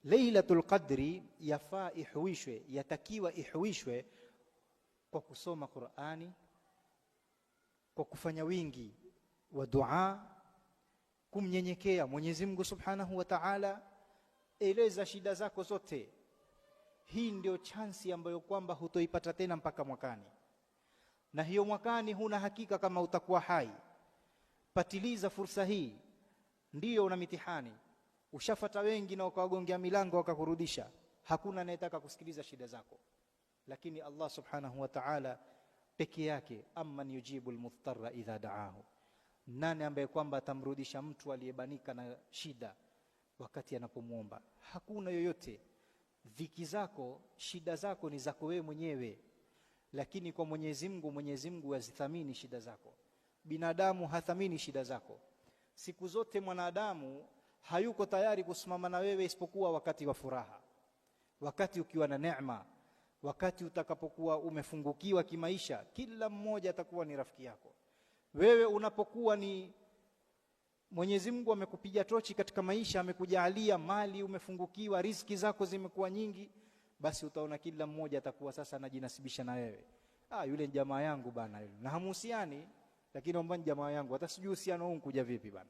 Lailatul Qadri yafaa ihuishwe, yatakiwa ihuishwe kwa kusoma Qur'ani, kwa kufanya wingi wa dua, kumnyenyekea Mwenyezi Mungu Subhanahu wa Ta'ala, eleza shida zako zote. Hii ndio chansi ambayo kwamba hutoipata tena mpaka mwakani, na hiyo mwakani huna hakika kama utakuwa hai. Patiliza fursa hii. Ndiyo una mitihani, ushafata wengi na ukawagongea milango wakakurudisha, hakuna anayetaka kusikiliza shida zako, lakini Allah Subhanahu wa Ta'ala peke yake, amman yujibul mudhtarra idha da'ahu, nani ambaye kwamba atamrudisha mtu aliyebanika na shida wakati anapomuomba? Hakuna yoyote. Dhiki zako, shida zako ni zako wewe mwenyewe, lakini kwa Mwenyezi Mungu azithamini shida zako. Binadamu hathamini shida zako. Siku zote mwanadamu hayuko tayari kusimama na wewe isipokuwa wakati wa furaha, wakati ukiwa na neema, wakati utakapokuwa umefungukiwa kimaisha. Kila mmoja atakuwa ni rafiki yako. Wewe unapokuwa ni Mwenyezi Mungu amekupiga tochi katika maisha, amekujalia mali, umefungukiwa, riziki zako zimekuwa nyingi, basi utaona kila mmoja atakuwa sasa anajinasibisha na wewe. Yule jamaa yangu bana yule, na hamuhusiani, lakini omba jamaa yangu, hata sijui uhusiano huu kuja vipi bana.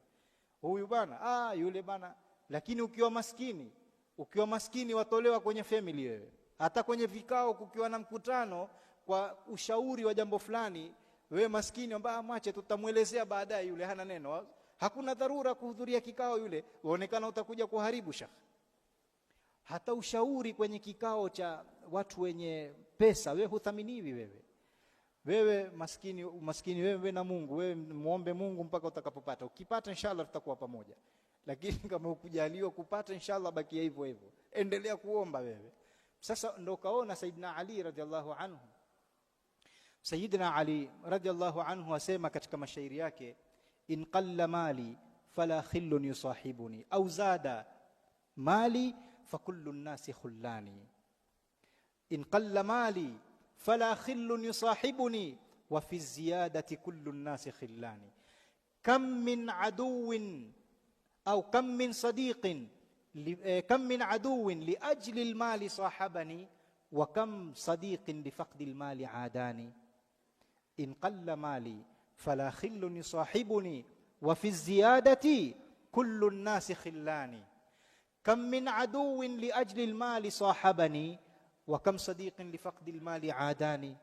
Huyu bana, yule bana. Lakini ukiwa maskini watolewa kwenye family wewe. Hata kwenye vikao kukiwa na mkutano kwa ushauri wa jambo fulani, wewe maskini mwache tutamuelezea baadaye, yule hana neno. Hakuna dharura kuhudhuria kikao, yule waonekana utakuja kuharibu shekhi. Hata ushauri kwenye kikao cha watu wenye pesa, wewe huthaminiwi wewe maskini wewe na Mungu, wewe muombe Mungu mpaka utakapopata. Ukipata inshallah tutakuwa pamoja, lakini kama ukujaliwa kupata inshallah bakia hivyo hivyo, endelea kuomba wewe. Sasa ndo kaona Sayyidina Ali radhiallahu anhu. Sayyidina Ali radhiallahu anhu asema katika mashairi yake, in qalla mali fala khillun yusahibuni au zada mali fakullu an-nasi khullani. In qalla mali fala khillun yusahibuni wa fi ziyadati kullu an-nasi khillani. Kam min aduwin au kam min sadiqin kam min aduwin li ajli al-mali sahabani wa kam sadiqin li faqdi al-mali aadani. In qalla mali fala khillun yusahibuni wa fi ziyadati kullu an-nasi khillani. Kam min aduwin li ajli al-mali sahabani wa kam sadiqin li faqdi al-mali aadani.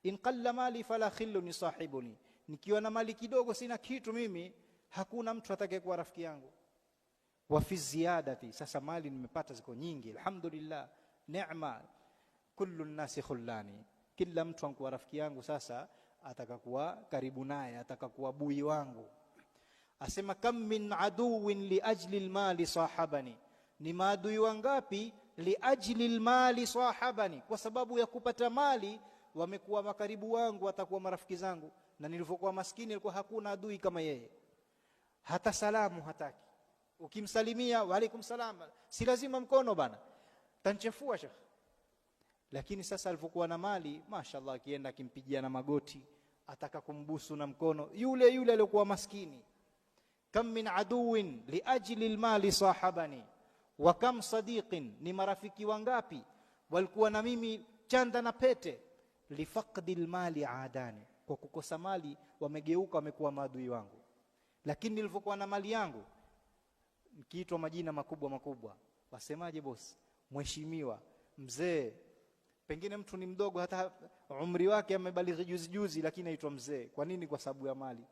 In qalla mali fala khillun yusahibuni, nikiwa na mali kidogo, sina kitu mimi, hakuna mtu atakayekuwa rafiki yangu. Wa fi ziyadati, sasa mali nimepata ziko nyingi, alhamdulillah, neema, kullu an-nasi khullani, kila mtu anakuwa rafiki yangu, sasa atakakuwa karibu naye, atakakuwa bui wangu. Asema kam min aduwin li ajli al-mali sahabani, ni maadui wangapi li ajli al-mali sahabani, kwa sababu ya kupata mali wamekuwa makaribu wangu, watakuwa marafiki zangu. Na nilipokuwa maskini ilikuwa hakuna adui kama yeye, hata salamu hataki. Ukimsalimia wa alaikum salam, si lazima mkono bana, tanchefua shekhi. Lakini sasa alipokuwa na mali, mashaallah, akienda akimpigia na magoti, ataka kumbusu na mkono yule aliyokuwa maskini. Kam min aduwin li ajli al-mali sahabani wa kam sadiqin, ni marafiki wangapi walikuwa na mimi chanda na pete, li faqdi al-mali aadani, kwa kukosa mali wamegeuka, wamekuwa maadui wangu. Lakini nilipokuwa na mali yangu, nikiitwa majina makubwa, wasemaje boss, mheshimiwa, mzee. Pengine mtu ni mdogo, hata umri wake amebalighi juzi, lakini aitwa mzee. Kwa nini? Kwa sababu ya mali.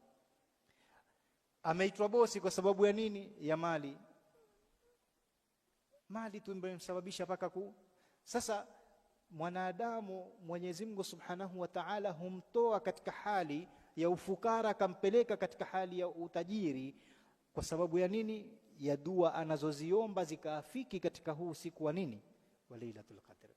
Ameitwa bosi kwa sababu ya nini? Ya mali. Mali tu ndio imesababisha paka Sasa mwanadamu Mwenyezi Mungu Subhanahu wa Ta'ala humtoa katika hali ya ufukara akampeleka katika hali ya utajiri. Kwa sababu ya nini? Ya dua anazoziomba zikaafiki katika huu siku wa nini? Wa Lailatul Qadr.